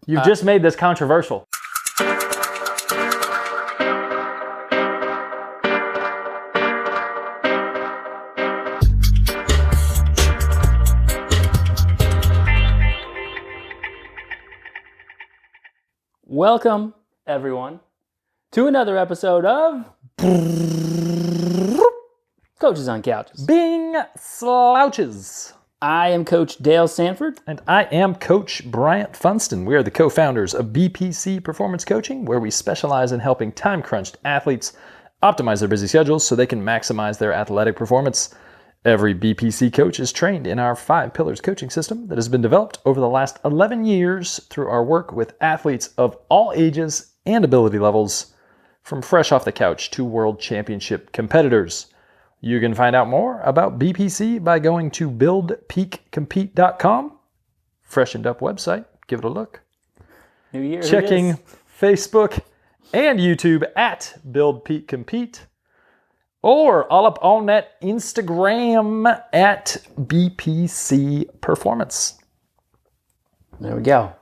You've just made this controversial. Welcome, everyone, to another episode of Coaches on Couches. Bing Slouches. I am Coach Dale Sanford. And I am Coach Bryant Funston. We are the co-founders of BPC Performance Coaching, where we specialize in helping time-crunched athletes optimize their busy schedules so they can maximize their athletic performance. Every BPC coach is trained in our 5 pillars coaching system that has been developed over the last 11 years through our work with athletes of all ages and ability levels, from fresh off the couch to world championship competitors. You can find out more about BPC by going to buildpeakcompete.com. Freshened up website. Give it a look. New year. Checking Facebook and YouTube at Build Peak Compete. Or all up on that Instagram at BPC Performance. There we go.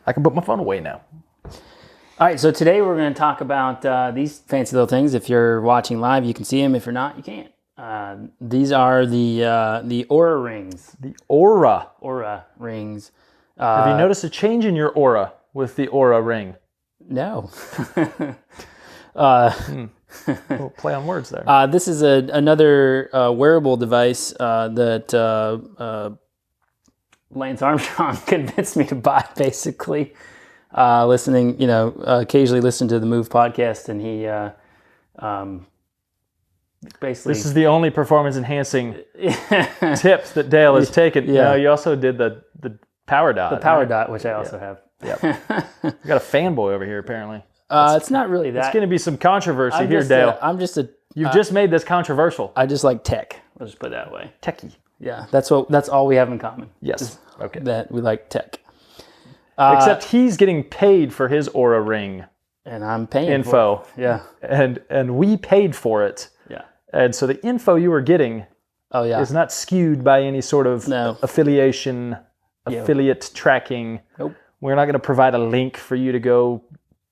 I can put my phone away now. All right, so today we're going to talk about these fancy little things. If you're watching live, you can see them. If you're not, you can't. These are the Oura Rings. The Oura Rings. Have you noticed a change in your aura with the Oura Ring? No. Little play on words there. This is another wearable device that Lance Armstrong convinced me to buy, basically. Listening, occasionally listen to the Move podcast, and he basically... This is the only performance-enhancing tips that Dale has taken. Yeah. No, you also did the power dot. The power dot, which I also have. Yep. We got a fanboy over here, apparently. It's not really that. It's going to be some controversy here, Dale. You've just made this controversial. I just like tech. Let's just put it that way. Techie. Yeah, that's all we have in common. Yes. Okay. That we like tech. Except he's getting paid for his Oura Ring and I'm paying info. For it. Yeah. And we paid for it. Yeah. And so the info you were getting is not skewed by any sort of affiliate tracking. Nope. We're not going to provide a link for you to go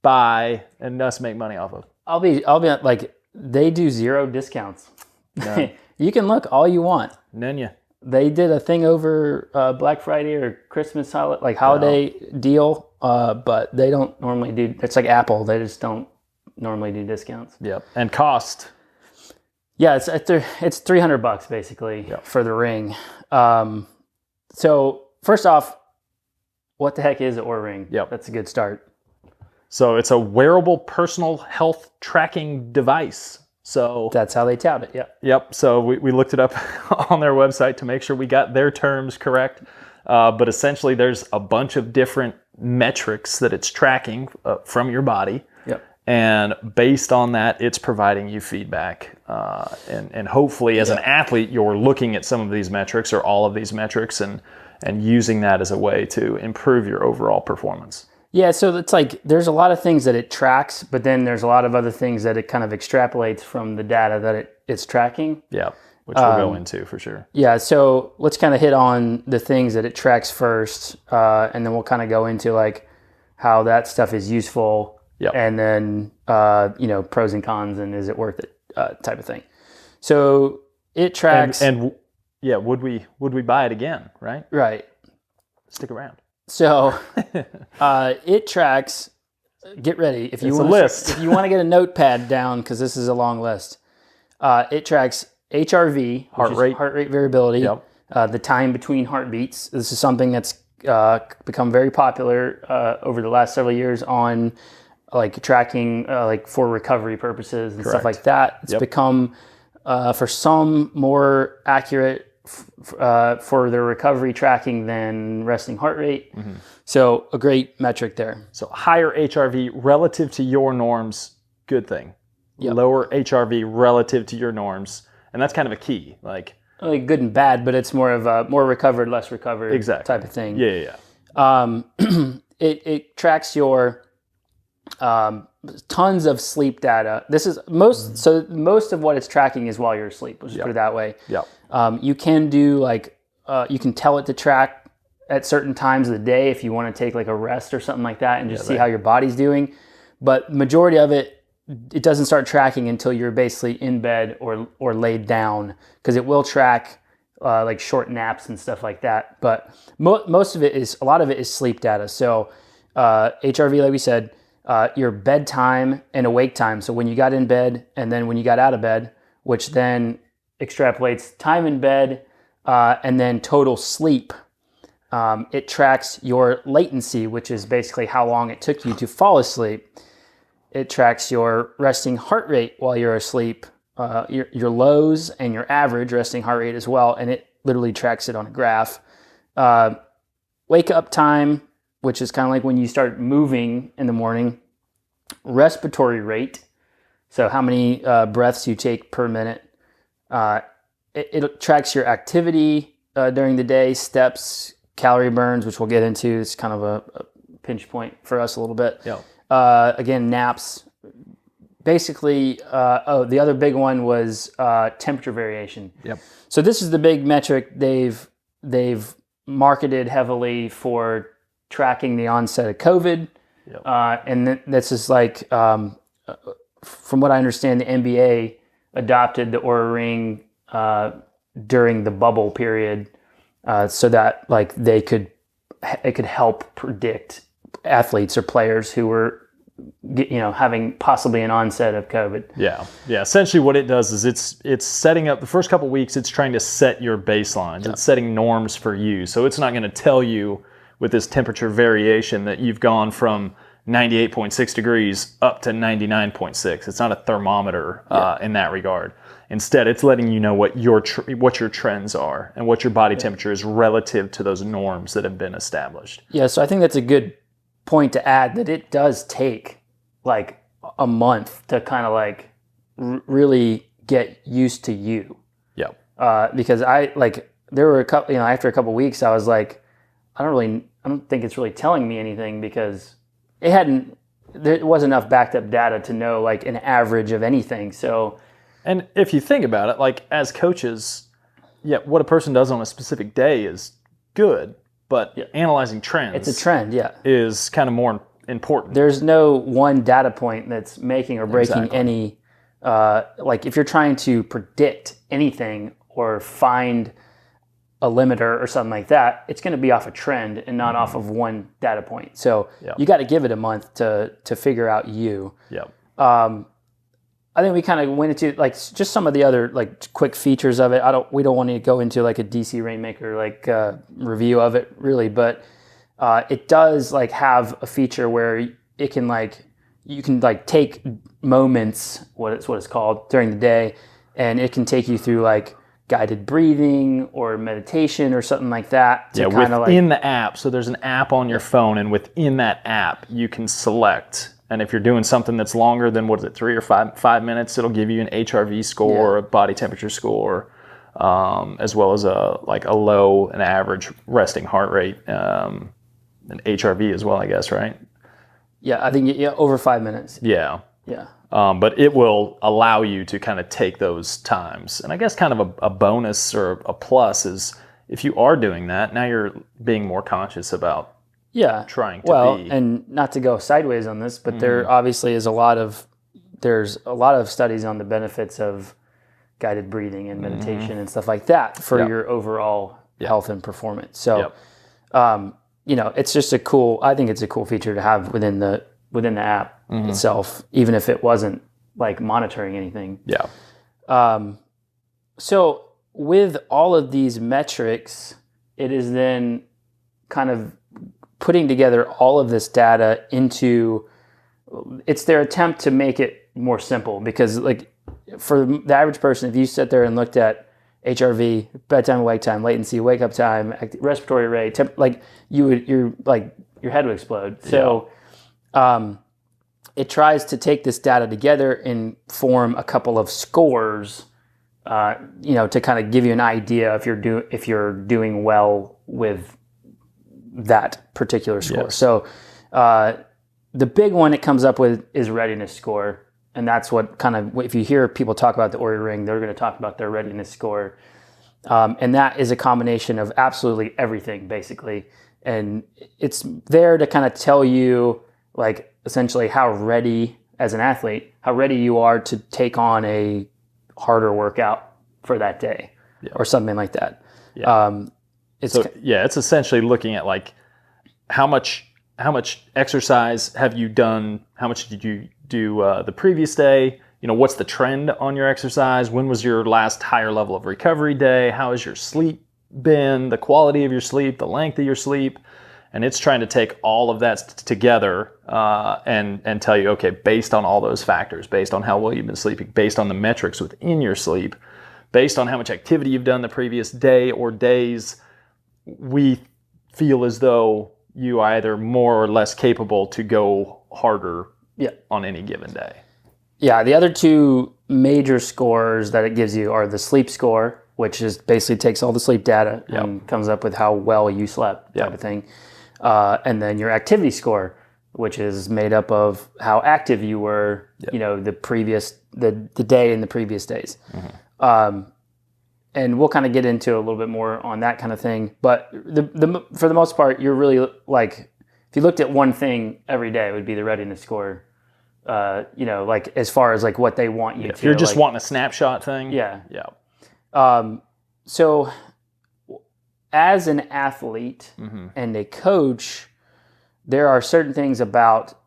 buy and us make money off of. I'll be like, they do 0 discounts. No. You can look all you want. None. They did a thing over Black Friday or Christmas holiday deal, but they don't normally do. It's like Apple; they just don't normally do discounts. Yep, and cost. Yeah, it's $300 basically for the ring. So first off, what the heck is an Oura Ring? Yep, that's a good start. So it's a wearable personal health tracking device. So that's how they tout it, yeah. Yep, so we looked it up on their website to make sure we got their terms correct. But essentially there's a bunch of different metrics that it's tracking from your body. Yep. And based on that, it's providing you feedback. And hopefully as an athlete, you're looking at some of these metrics or all of these metrics and using that as a way to improve your overall performance. Yeah, so it's like there's a lot of things that it tracks, but then there's a lot of other things that it kind of extrapolates from the data that it's tracking. Yeah, which we'll go into for sure. Yeah, so let's kind of hit on the things that it tracks first, and then we'll kind of go into like how that stuff is useful, and then pros and cons and is it worth it type of thing. So it tracks and would we buy it again? Right. Stick around. So it tracks. Get ready if you want list. If you want to get a notepad down, because this is a long list. It tracks HRV, heart rate variability. Yep. The time between heartbeats. This is something that's become very popular over the last several years on like tracking for recovery purposes and stuff like that. It's become for some more accurate for their recovery tracking than resting heart rate. Mm-hmm. So a great metric there. So higher HRV relative to your norms, good thing. Yep. Lower HRV relative to your norms. And that's kind of a key. Like good and bad, but it's more of a more recovered, less recovered type of thing. Yeah. It tracks your tons of sleep data. This is most of what it's tracking is while you're asleep. Let's just put it that way. Yeah. You can do you can tell it to track at certain times of the day if you want to take like a rest or something like that and just see how your body's doing. But majority of it doesn't start tracking until you're basically in bed or laid down, because it will track like short naps and stuff like that. But most of it is, a lot of it is sleep data. So HRV, like we said, your bedtime and awake time. So when you got in bed and then when you got out of bed, which then extrapolates time in bed and then total sleep. It tracks your latency, which is basically how long it took you to fall asleep. It tracks your resting heart rate while you're asleep, your lows and your average resting heart rate as well, and it literally tracks it on a graph. Wake up time, which is kind of like when you start moving in the morning. Respiratory rate, so how many breaths you take per minute. It tracks your activity during the day, steps, calorie burns, which we'll get into. It's kind of a pinch point for us a little bit. Yeah. Again, naps. Basically, the other big one was temperature variation. Yep. So this is the big metric they've marketed heavily for tracking the onset of COVID. Yep. And this is like, from what I understand, the NBA adopted the Oura Ring during the bubble period, so that like it could help predict athletes or players who were, having possibly an onset of COVID. Yeah. Essentially, what it does is it's setting up the first couple weeks. It's trying to set your baselines. It's setting norms for you. So it's not going to tell you with this temperature variation that you've gone from 98.6 degrees up to 99.6. It's not a thermometer in that regard. Instead, it's letting you know what your trends are and what your body temperature is relative to those norms that have been established. Yeah, so I think that's a good point to add, that it does take like a month to kind of like really get used to you. Yeah. Because there were a couple, after a couple weeks, I was like, I don't think it's really telling me anything, because there wasn't enough backed up data to know like an average of anything. So, and if you think about it, like as coaches, what a person does on a specific day is good, but analyzing trends, it's a trend, is kind of more important. There's no one data point that's making or breaking any, like if you're trying to predict anything or find a limiter or something like that, it's going to be off a trend and not off of one data point. So you got to give it a month to figure out you. Yeah. I think we kind of went into like just some of the other like quick features of it. We don't want to go into like a DC Rainmaker like review of it really, but it does like have a feature where it can like, you can like take moments, what it's called, during the day, and it can take you through like guided breathing or meditation or something like that. Within the app. So there's an app on your phone, and within that app, you can select. And if you're doing something that's longer than 3 or 5 minutes, it'll give you an HRV score, a body temperature score, as well as a low and average resting heart rate, an HRV as well, I guess, right? Yeah, I think over 5 minutes. Yeah. Yeah. But it will allow you to kind of take those times. And I guess kind of a bonus or a plus is if you are doing that, now you're being more conscious about trying to be. Well, and not to go sideways on this, but there obviously is there's a lot of studies on the benefits of guided breathing and meditation and stuff like that for your overall health and performance. So, it's just I think it's a cool feature to have within the app itself, even if it wasn't like monitoring anything. Yeah. So with all of these metrics, it is then kind of putting together all of this data it's their attempt to make it more simple, because like for the average person, if you sit there and looked at HRV, bedtime, wake time, latency, wake up time, respiratory rate, your head would explode. So, it tries to take this data together and form a couple of scores, to kind of give you an idea if you're doing well with that particular score. Yes. So, the big one it comes up with is readiness score. And that's what kind of, if you hear people talk about the Oura Ring, they're going to talk about their readiness score. And that is a combination of absolutely everything, basically. And it's there to kind of tell you, like, essentially how ready, as an athlete, how ready you are to take on a harder workout for that day or something like that. Yeah. It's essentially looking at, like, how much exercise have you done? How much did you do the previous day? You know, what's the trend on your exercise? When was your last higher level of recovery day? How has your sleep been? The quality of your sleep, the length of your sleep? And it's trying to take all of that together and tell you, okay, based on all those factors, based on how well you've been sleeping, based on the metrics within your sleep, based on how much activity you've done the previous day or days, we feel as though you are either more or less capable to go harder on any given day. Yeah, the other two major scores that it gives you are the sleep score, which is basically takes all the sleep data and comes up with how well you slept, type of thing. And then your activity score, which is made up of how active you were, you know, the day and the previous days. And we'll kind of get into a little bit more on that kind of thing. But for the most part, you're really, like, if you looked at one thing every day, it would be the readiness score. You know, like, as far as, like, what they want you to. If you're just wanting a snapshot thing. Yeah. So as an athlete and a coach, there are certain things about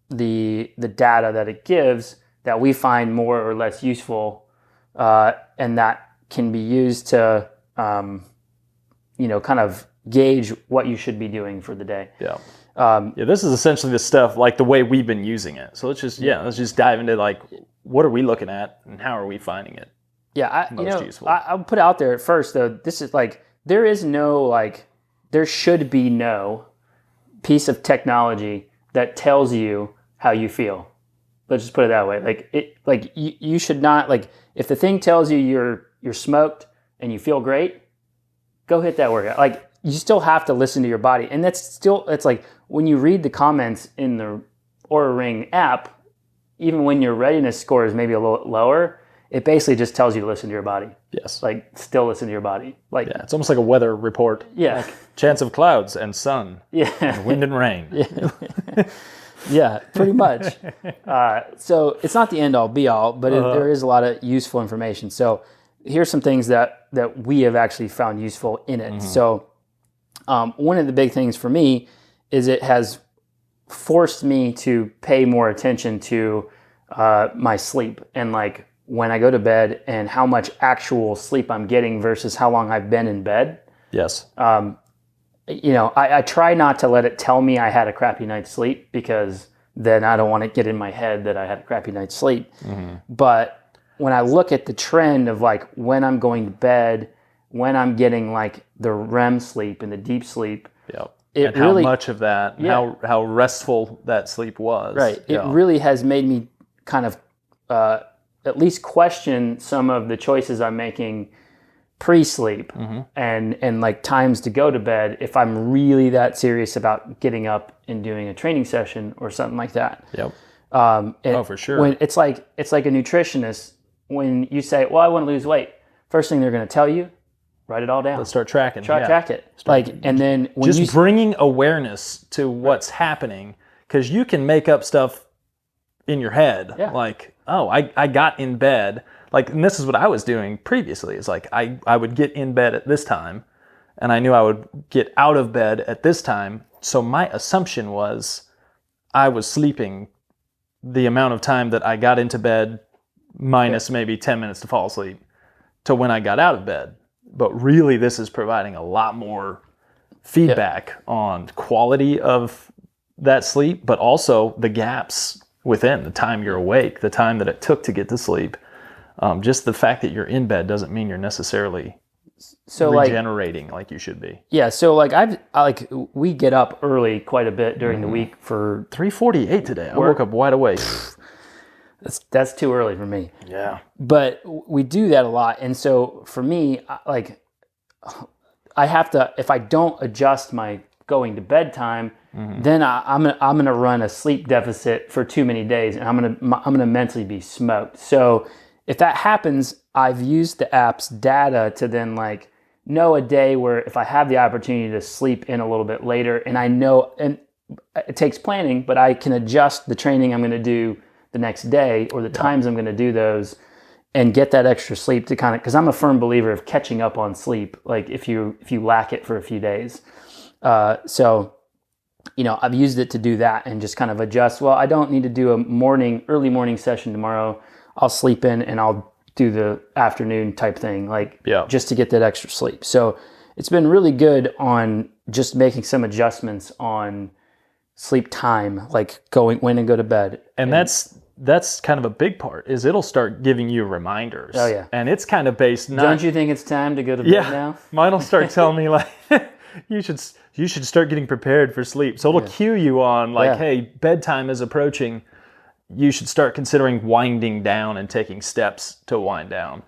the data that it gives that we find more or less useful, and that can be used to, you know, kind of gauge what you should be doing for the day. This is essentially the stuff, like, the way we've been using it. So let's just dive into, like, what are we looking at and how are we finding it useful? I'll put out there at first, though, this is, like, there should be no piece of technology that tells you how you feel. Let's just put it that way. You should not, like, if the thing tells you you're smoked and you feel great, go hit that workout. Like, you still have to listen to your body. And it's like, when you read the comments in the Oura Ring app, even when your readiness score is maybe a little lower, it basically just tells you to listen to your body. Yes. Like, still listen to your body. Like, it's almost like a weather report. Yeah. Like, chance of clouds and sun. Yeah. And wind and rain. Yeah, pretty much. So it's not the end all be all, but there is a lot of useful information. So here's some things that we have actually found useful in it. So one of the big things for me is it has forced me to pay more attention to my sleep, and, like, when I go to bed and how much actual sleep I'm getting versus how long I've been in bed. Yes. You know, I try not to let it tell me I had a crappy night's sleep, because then I don't want to get in my head that I had a crappy night's sleep. But when I look at the trend of, like, when I'm going to bed, when I'm getting, like, the REM sleep and the deep sleep, and how much of that, how restful that sleep was. Right. It really has made me kind of at least question some of the choices I'm making pre-sleep and like times to go to bed if I'm really that serious about getting up and doing a training session or something like that. For sure. When it's like a nutritionist, when you say, well, I want to lose weight, first thing they're going to tell you, write it all down. Let's start tracking. Track it. And then when just bringing awareness to what's happening, because you can make up stuff in your head. Like, oh, I got in bed. Like, and this is what I was doing previously. It's like I would get in bed at this time, and I knew I would get out of bed at this time. So my assumption was I was sleeping the amount of time that I got into bed minus maybe 10 minutes to fall asleep to when I got out of bed. But really, this is providing a lot more feedback on quality of that sleep, but also the gaps within the time you're awake, the time that it took to get to sleep. Just the fact that you're in bed doesn't mean you're necessarily regenerating like you should be. Yeah, so like we get up early quite a bit during the week for 3:48 today. I woke up wide awake. That's too early for me. Yeah. But we do that a lot, and so for me, like, I have to, if I don't adjust my going to bed time, then I'm gonna run a sleep deficit for too many days, and I'm gonna mentally be smoked. So if that happens, I've used the app's data to then like know a day where if I have the opportunity to sleep in a little bit later, and I know, and it takes planning, but I can adjust the training I'm going to do the next day or the times I'm going to do those and get that extra sleep to kind of, because I'm a firm believer of catching up on sleep, like if you lack it for a few days. So, you know, I've used it to do that and just kind of adjust. Well, I don't need to do a early morning session tomorrow. I'll sleep in and I'll do the afternoon type thing, like just to get that extra sleep. So it's been really good on just making some adjustments on sleep time, like when to go to bed. And that's kind of a big part, is it'll start giving you reminders. Oh yeah. And it's kind of based Don't you think it's time to go to bed now? Mine will start telling me like you should start getting prepared for sleep. So it'll cue you on like, hey, bedtime is approaching. You should start considering winding down and taking steps to wind down.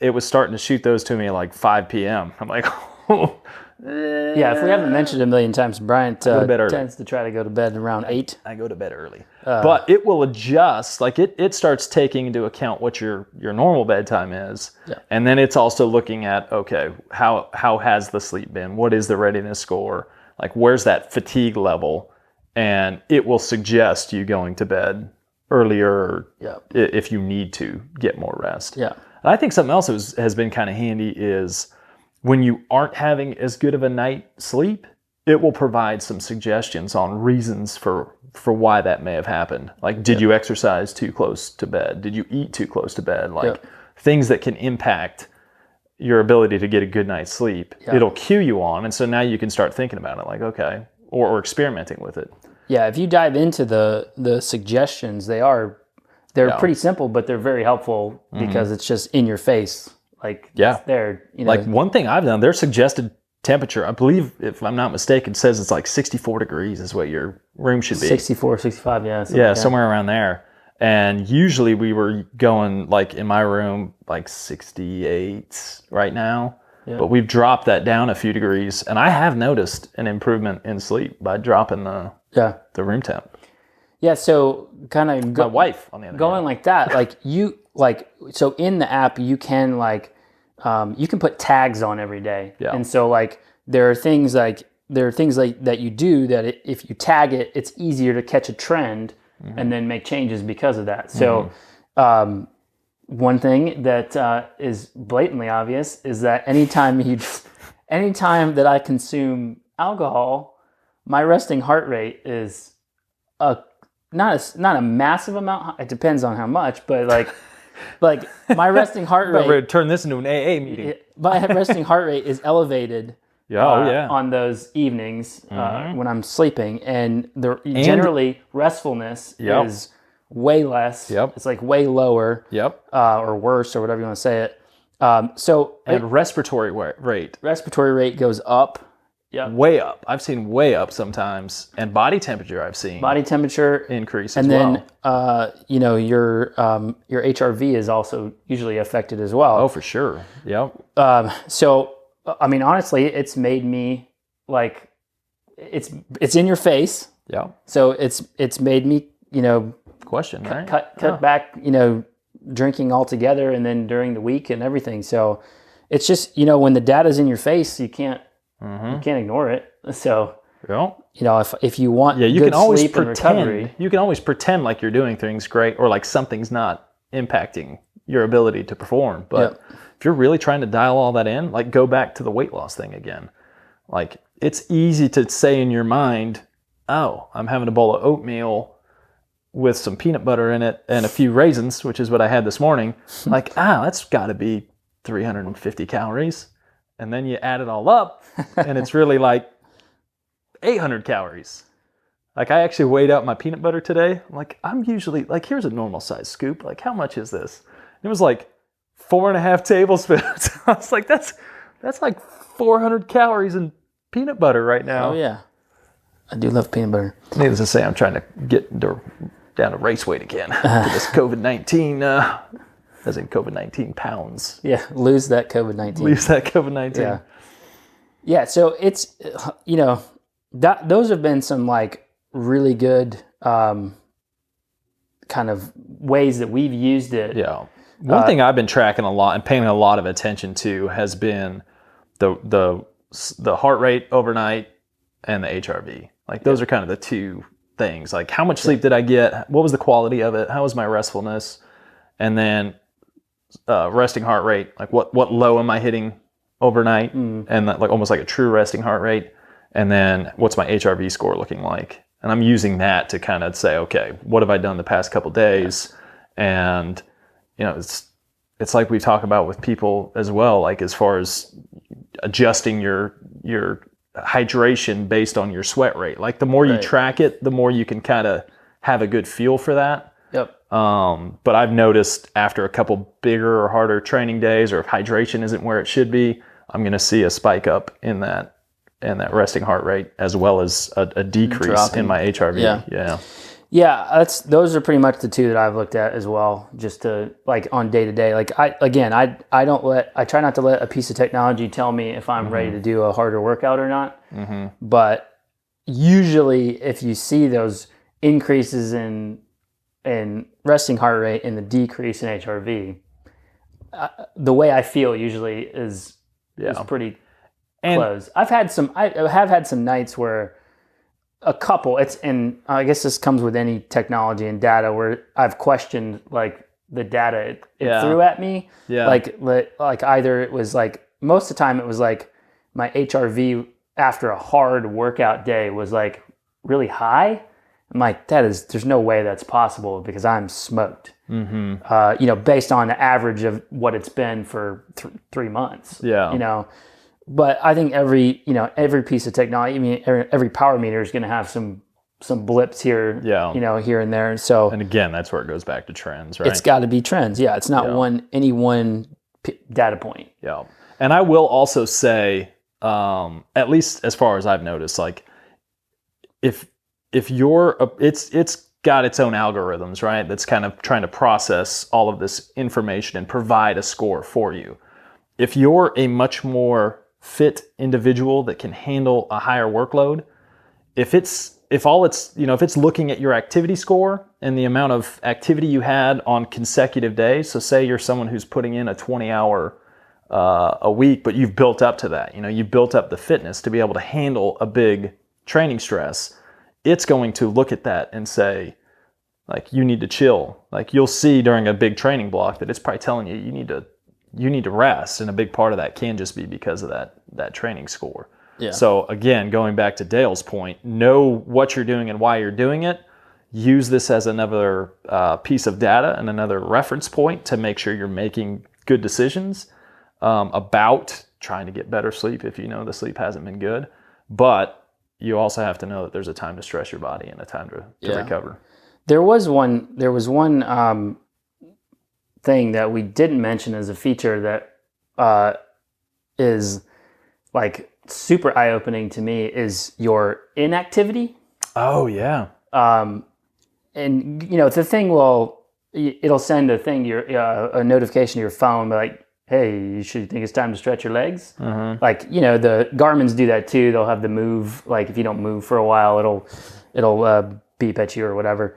It was starting to shoot those to me at like 5 p.m. I'm like, oh. Yeah, if we haven't mentioned it a million times, Bryant tends to try to go to bed around 8. I go to bed early. But it will adjust. Like it starts taking into account what your normal bedtime is. Yeah. And then it's also looking at, okay, how has the sleep been? What is the readiness score? Like where's that fatigue level? And it will suggest you going to bed earlier if you need to get more rest. Yeah. And I think something else has been kind of handy is when you aren't having as good of a night's sleep, it will provide some suggestions on reasons for why that may have happened. Like, did you exercise too close to bed? Did you eat too close to bed? Like things that can impact your ability to get a good night's sleep. It'll cue you on. And so now you can start thinking about it like, okay, or experimenting with it. Yeah, if you dive into the suggestions, they're pretty simple, but they're very helpful because it's just in your face. Like, it's there. You know. Like one thing I've done, their suggested temperature, I believe, if I'm not mistaken, says it's like 64 degrees is what your room should be. 64, 65, somewhere around there. And usually we were going, like in my room, like 68 right now. Yeah. But we've dropped that down a few degrees. And I have noticed an improvement in sleep by dropping the room temp. Yeah, so kind of my wife on the other going hand. Like that, so in the app you can you can put tags on every day. Yeah. And so like there are things like that you do that if you tag it, it's easier to catch a trend and then make changes because of that. So one thing that is blatantly obvious is that anytime that I consume alcohol, my resting heart rate is not a massive amount. It depends on how much, but like my resting heart rate. We're gonna turn this into an AA meeting. My resting heart rate is elevated. On those evenings when I'm sleeping, and generally restfulness is way less. It's like way lower. Or worse, or whatever you want to say it. And respiratory rate. Respiratory rate goes up. Way up. I've seen way up sometimes, and body temperature I've seen. Body temperature increase as well. And then your HRV is also usually affected as well. Oh, for sure. So I mean, honestly, it's made me like it's in your face. Yeah. So it's made me question right cut back drinking altogether, and then during the week and everything. So it's just when the data's in your face, you can't ignore it. So if you want you good can always sleep and recovery, you can always pretend like you're doing things great or like something's not impacting your ability to perform. But if you're really trying to dial all that in, like go back to the weight loss thing again. Like it's easy to say in your mind, oh, I'm having a bowl of oatmeal with some peanut butter in it and a few raisins, which is what I had this morning. Like, that's got to be 350 calories. And then you add it all up, and it's really like 800 calories. Like, I actually weighed out my peanut butter today. Like, I'm usually, like, here's a normal size scoop. Like, how much is this? It was like 4.5 tablespoons. I was like, that's like 400 calories in peanut butter right now. Oh, yeah. I do love peanut butter. Needless to say, I'm trying to get down to race weight again for this COVID-19, as in COVID-19 pounds. Yeah, lose that COVID-19. Lose that COVID-19. Yeah. Yeah, so it's, those have been some like really good kind of ways that we've used it. Yeah. One thing I've been tracking a lot and paying a lot of attention to has been the heart rate overnight and the HRV. Like those are kind of the two things. Like how much sleep did I get? What was the quality of it? How was my restfulness? And then resting heart rate. Like what low am I hitting overnight? And that, like almost like a true resting heart rate. And then what's my HRV score looking like? And I'm using that to kind of say, okay, what have I done the past couple days? And it's like we talk about with people as well, like as far as adjusting your hydration based on your sweat rate. Like the more you track it, the more you can kind of have a good feel for that. Yep. But I've noticed after a couple bigger or harder training days, or if hydration isn't where it should be, I'm going to see a spike up in that resting heart rate, as well as a decrease in my HRV. Yeah, those are pretty much the two that I've looked at as well, just to like on day to day. Like I try not to let a piece of technology tell me if I'm ready to do a harder workout or not. But usually if you see those increases in resting heart rate and the decrease in HRV, the way I feel usually is pretty close. I have had some nights where a couple, and I guess this comes with any technology and data, where I've questioned like the data it threw at me. Like either it was like, most of the time it was like my HRV after a hard workout day was like really high. I'm like, there's no way that's possible because I'm smoked. Based on the average of what it's been for 3 months. But I think every piece of technology, I mean, every power meter is going to have some blips here, here and there. So, and again, that's where it goes back to trends, right? It's got to be trends. Yeah, it's not any one data point. Yeah, and I will also say, at least as far as I've noticed, like if it's got its own algorithms, right? That's kind of trying to process all of this information and provide a score for you. If you're a much more fit individual that can handle a higher workload, if it's looking at your activity score and the amount of activity you had on consecutive days, so say you're someone who's putting in a 20-hour a week, but you've built up to that, you've built up the fitness to be able to handle a big training stress, it's going to look at that and say, like, you need to chill. Like, you'll see during a big training block that it's probably telling you you need to rest, and a big part of that can just be because of that training score. Yeah. So again, going back to Dale's point, know what you're doing and why you're doing it. Use this as another piece of data and another reference point to make sure you're making good decisions about trying to get better sleep if you know the sleep hasn't been good. But you also have to know that there's a time to stress your body and a time to recover. There was one thing that we didn't mention as a feature that is like super eye-opening to me, is your inactivity. Oh yeah. And the thing it'll send a thing a notification to your phone, like, hey, you should think it's time to stretch your legs. Like, the Garmin's do that too. They'll have the move, like if you don't move for a while, it'll beep at you or whatever.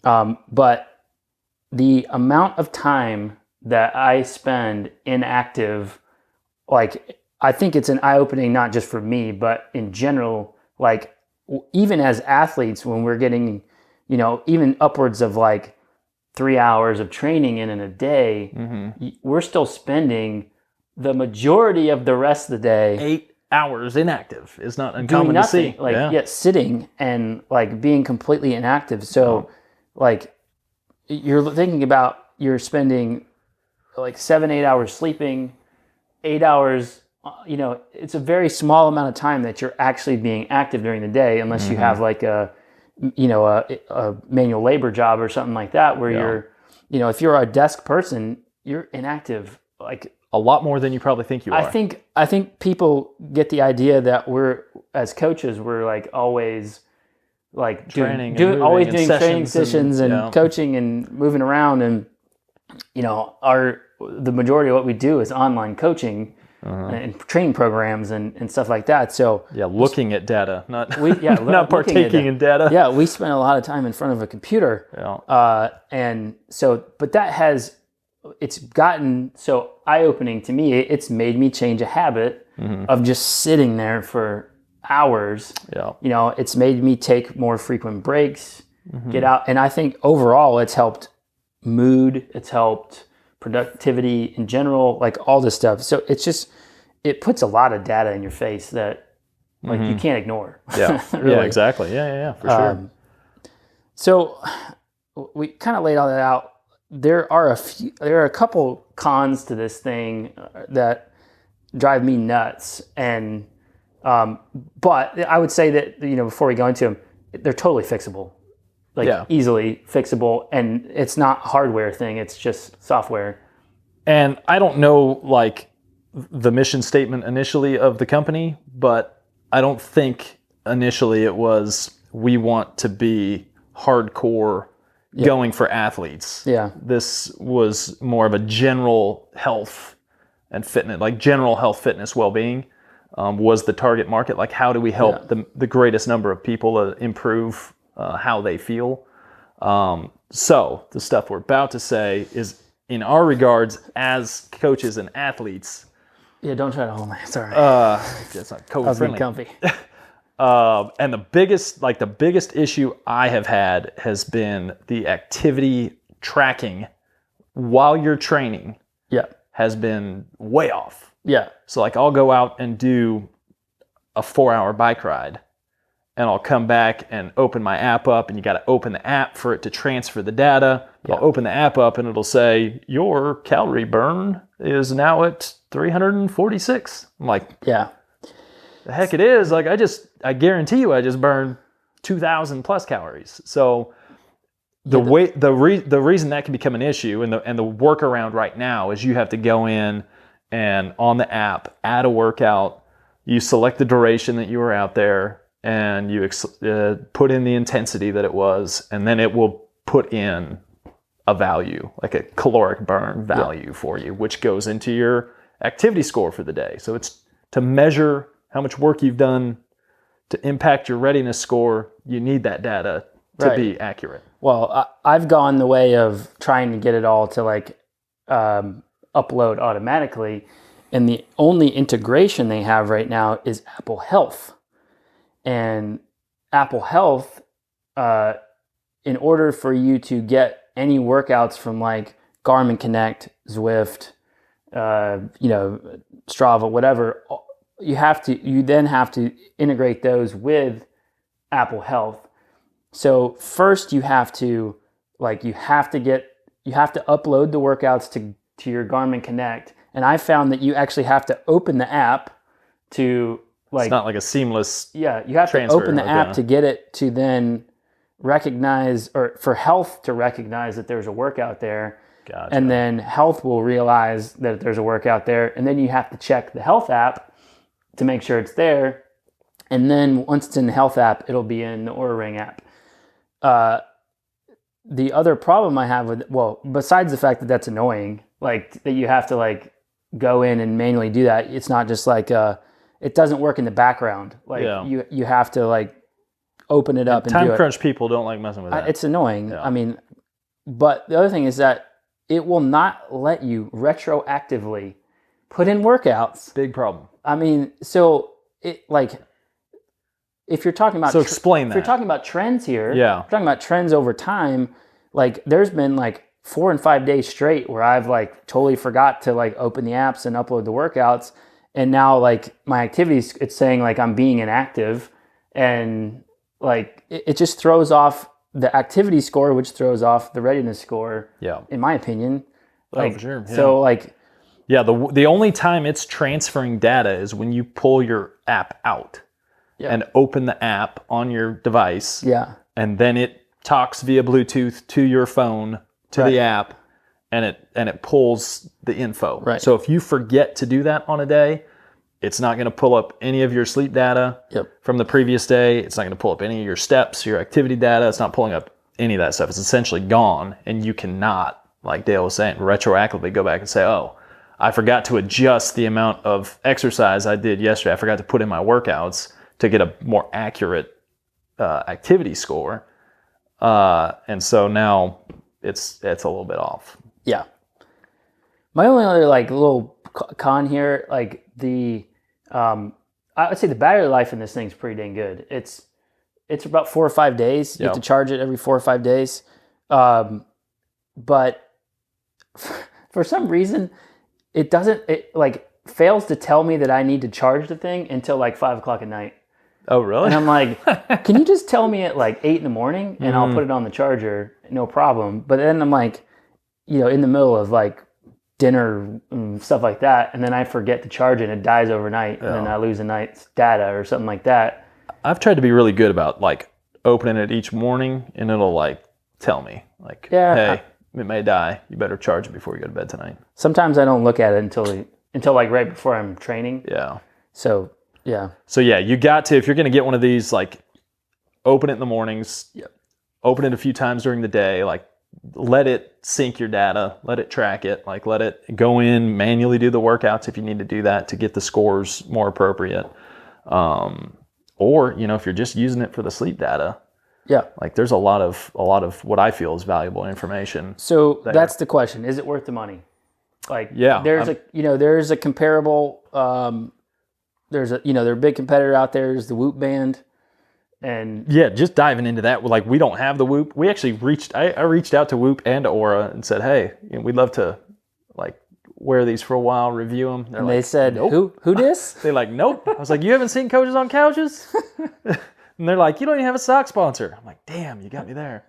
But the amount of time that I spend inactive, like, I think it's an eye-opening, not just for me, but in general, like, even as athletes, when we're getting, even upwards of like 3 hours of training in a day, we're still spending the majority of the rest of the day 8 hours inactive is not uncommon to see. Like, sitting and like being completely inactive. So like, you're thinking about, you're spending like 7-8 hours sleeping, 8 hours, it's a very small amount of time that you're actually being active during the day, unless you have like a manual labor job or something like that, where you're, if you're a desk person, you're inactive like a lot more than you probably think you are. I think people get the idea that we're, as coaches, we're like always like training, doing training sessions and coaching and moving around, and the majority of what we do is online coaching and training programs and stuff like that. So looking at data, not partaking in data. Yeah, we spend a lot of time in front of a computer, and so, but that has it's gotten so eye-opening to me. It's made me change a habit of just sitting there for hours. Yeah. You know, it's made me take more frequent breaks, get out. And I think overall it's helped mood, it's helped productivity in general, like all this stuff. So it's just, it puts a lot of data in your face that like you can't ignore. Yeah. Really. Yeah, exactly. Yeah, for sure. So we kind of laid all that out. There are a couple cons to this thing that drive me nuts. And, but I would say that, you know, before we go into them, they're totally fixable, like easily fixable. And it's not a hardware thing. It's just software. And I don't know, like, the mission statement initially of the company, but I don't think initially it was, we want to be hardcore going for athletes. Yeah. This was more of a general health and fitness, like general health, fitness, well-being was the target market. Like, how do we help the greatest number of people improve how they feel? So the stuff we're about to say is in our regards as coaches and athletes. Yeah, don't try to hold me. Sorry. It's not COVID friendly. Comfy. And the biggest issue I have had has been the activity tracking while you're training. Yeah. Has been way off. Yeah. So like, I'll go out and do a 4-hour bike ride, and I'll come back and open my app up, and you got to open the app for it to transfer the data. Yeah. I'll open the app up and it'll say your calorie burn is now at 346. I'm like, yeah, the heck it is. Like, I guarantee you I just burned 2,000 plus calories. So the reason that can become an issue, and the workaround right now, is you have to go in and on the app add a workout. You select the duration that you were out there, and you put in the intensity that it was, and then it will put in a value, like a caloric burn value for you, which goes into your activity score for the day. So it's to measure how much work you've done to impact your readiness score. You need that data to be accurate. Well, I've gone the way of trying to get it all to like upload automatically. And the only integration they have right now is Apple Health. And Apple Health, in order for you to get any workouts from like Garmin Connect, Zwift, Strava, whatever, you then have to integrate those with Apple Health. So first you have to upload the workouts to your Garmin Connect. And I found that you actually have to open the app to like, it's not like a seamless yeah, you have transfer, to open the app to get it to then recognize, or for Health to recognize that there's a workout there. Gotcha. And then Health will realize that there's a workout there. And then you have to check the Health app to make sure it's there. And then once it's in the Health app, it'll be in the Oura Ring app. The other problem I have with, well, besides the fact that that's annoying, like that you have to like go in and manually do that. It's not just like, it doesn't work in the background. Like you have to like open it up and do it. Time crunch people don't like messing with that. It's annoying. Yeah. I mean, but the other thing is that it will not let you retroactively put in workouts. Big problem. I mean, so it like, if you're talking about, so explain that. If you're talking about trends here, yeah, if you're talking about trends over time, like there's been like 4 and 5 days straight where I've like totally forgot to like open the apps and upload the workouts. And now like my activities, it's saying like I'm being inactive, and like it just throws off the activity score, which throws off the readiness score. Yeah. In my opinion. Like, for sure. Yeah. So like, yeah, the only time it's transferring data is when you pull your app out and open the app on your device. Yeah. And then it talks via Bluetooth to your phone, to the app, and it pulls the info. Right. So if you forget to do that on a day, it's not going to pull up any of your sleep data from the previous day. It's not going to pull up any of your steps, your activity data. It's not pulling up any of that stuff. It's essentially gone, and you cannot, like Dale was saying, retroactively go back and say, oh, I forgot to adjust the amount of exercise I did yesterday. I forgot to put in my workouts to get a more accurate activity score. And so now it's a little bit off. Yeah. My only other like little con here, like I would say the battery life in this thing's pretty dang good. It's about 4 or 5 days. You have to charge it every 4 or 5 days. But for some reason, it like fails to tell me that I need to charge the thing until like 5 o'clock at night. Oh, really? And I'm like, can you just tell me at like 8 in the morning and I'll put it on the charger, no problem. But then I'm like, in the middle of like dinner and stuff like that, and then I forget to charge it and it dies overnight, and then I lose a night's data or something like that. I've tried to be really good about like opening it each morning, and it'll like tell me like, hey, it may die. You better charge it before you go to bed tonight. Sometimes I don't look at it until like right before I'm training. Yeah. So yeah. So yeah, you got to, if you're going to get one of these, like open it in the mornings, open it a few times during the day, like let it sync your data, let it track it, like let it go in, manually do the workouts if you need to do that to get the scores more appropriate. Or, if you're just using it for the sleep data, like there's a lot of what I feel is valuable information. So that's the question. Is it worth the money? Like, there's a comparable, there's a big competitor out there is the Whoop band. And just diving into that, like we don't have the Whoop. We actually I reached out to Whoop and Oura and said, hey, we'd love to like wear these for a while, review them. And they said, nope. Who dis? They're like, nope. I was like, you haven't seen Coaches on Couches? And they're like, you don't even have a sock sponsor. I'm like, damn, you got me there.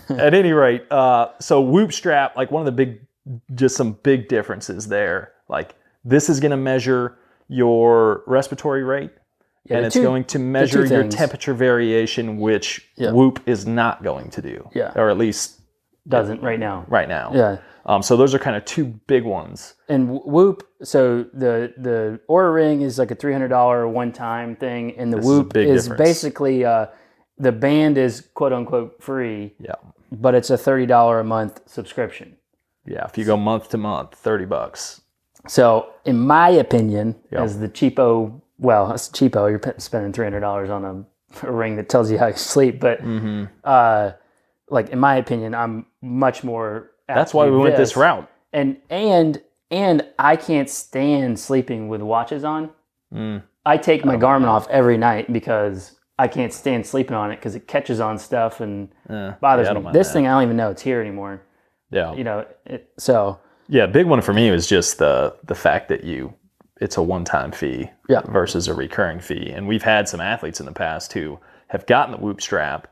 At any rate, so Whoop strap, like one of the some big differences there. Like this is going to measure your respiratory rate. And it's going to measure your temperature variation, which Whoop is not going to do. Yeah. Or at least doesn't right now. Right now. Yeah. So those are kind of two big ones. And Whoop, so the Oura Ring is like a $300 one-time thing, and the Whoop is basically the band is quote unquote free. Yeah. But it's a $30 a month subscription. Yeah. If you go month to month, $30. So in my opinion, as the cheapo. Well, it's cheapo. You're spending $300 on a ring that tells you how you sleep. But like in my opinion, I'm much more. That's why we went this route. And I can't stand sleeping with watches on. I take my Garmin off every night because I can't stand sleeping on it because it catches on stuff and bothers me. This thing, I don't even know it's here anymore. Yeah. Yeah, big one for me was just the fact that it's a one-time fee versus a recurring fee. And we've had some athletes in the past who have gotten the Whoop strap,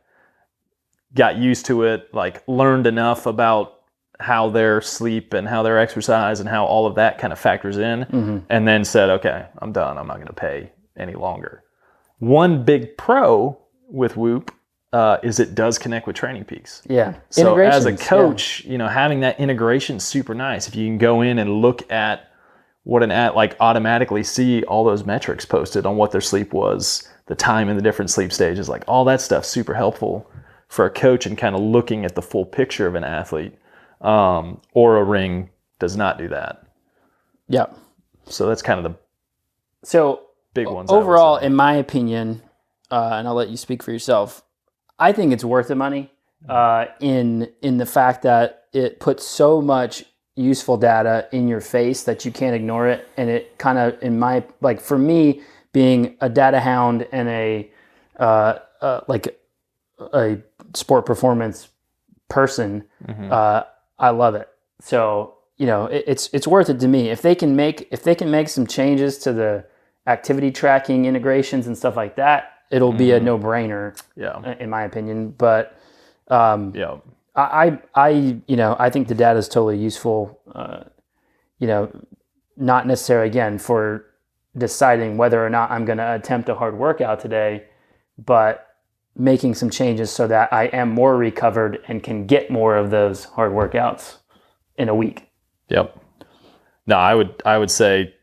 got used to it, like learned enough about how their sleep and how their exercise and how all of that kind of factors in, and then said, okay, I'm done. I'm not going to pay any longer. One big pro with Whoop is it does connect with Training Peaks. Yeah. So as a coach, having that integration is super nice. If you can go in and look at automatically see all those metrics posted on what their sleep was, the time in the different sleep stages, like all that stuff's super helpful for a coach and kind of looking at the full picture of an athlete. Oura Ring does not do that. Yeah. So that's kind of the big ones. Overall, in my opinion, and I'll let you speak for yourself, I think it's worth the money in the fact that it puts so much useful data in your face that you can't ignore it. And it kind of, for me, being a data hound and a sport performance person, I love it. So, it's worth it to me. If they can make some changes to the activity tracking integrations and stuff like that, it'll be a no-brainer, in my opinion. But, I think the data is totally useful, not necessarily, again, for deciding whether or not I'm going to attempt a hard workout today, but making some changes so that I am more recovered and can get more of those hard workouts in a week. Yep. No, I would say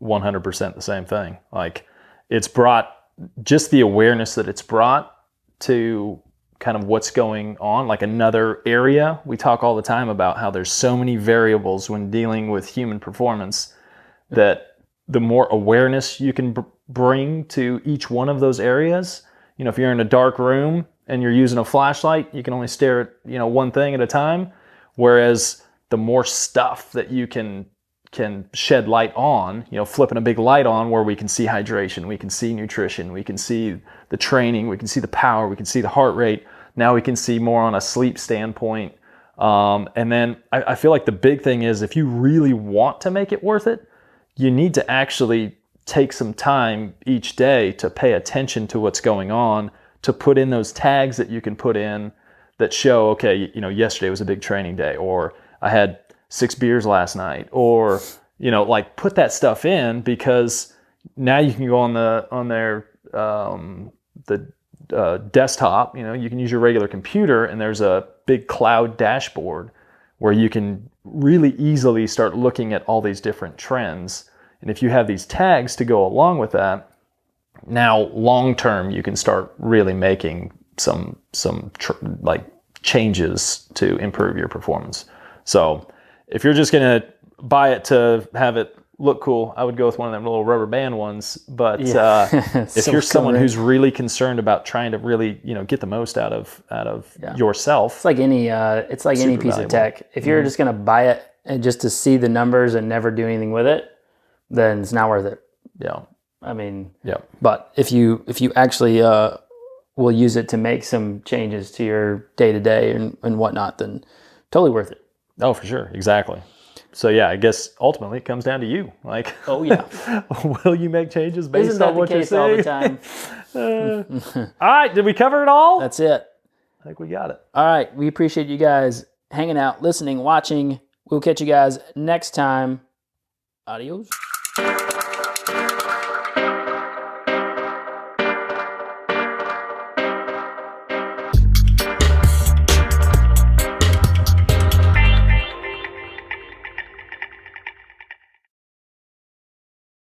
100% the same thing. Like it's brought just the awareness that it's brought to kind of what's going on, like another area. We talk all the time about how there's so many variables when dealing with human performance that the more awareness you can bring to each one of those areas, if you're in a dark room and you're using a flashlight, you can only stare at, one thing at a time. Whereas the more stuff that you can shed light on, flipping a big light on where we can see hydration, we can see nutrition, we can see the training, we can see the power, we can see the heart rate. Now we can see more on a sleep standpoint. And then I feel like the big thing is, if you really want to make it worth it, you need to actually take some time each day to pay attention to what's going on, to put in those tags that you can put in that show, okay, yesterday was a big training day, or I had 6 beers last night, or, like put that stuff in, because now you can go on their desktop, you can use your regular computer, and there's a big cloud dashboard where you can really easily start looking at all these different trends. And if you have these tags to go along with that, now long term you can start really making some changes to improve your performance. So if you're just gonna buy it to have it look cool, I would go with one of them little rubber band ones. But if you're someone who's really concerned about trying to really, get the most out of yourself, it's like any piece of tech. If you're just gonna buy it and just to see the numbers and never do anything with it, then it's not worth it. Yeah. I mean, yeah. But if you actually will use it to make some changes to your day to day and whatnot, then totally worth it. Oh, for sure, exactly. So yeah, I guess ultimately it comes down to you. Like, oh yeah, will you make changes based on what you're saying? Isn't that the case all the time? All right, did we cover it all? That's it. I think we got it. All right, we appreciate you guys hanging out, listening, watching. We'll catch you guys next time. Adios.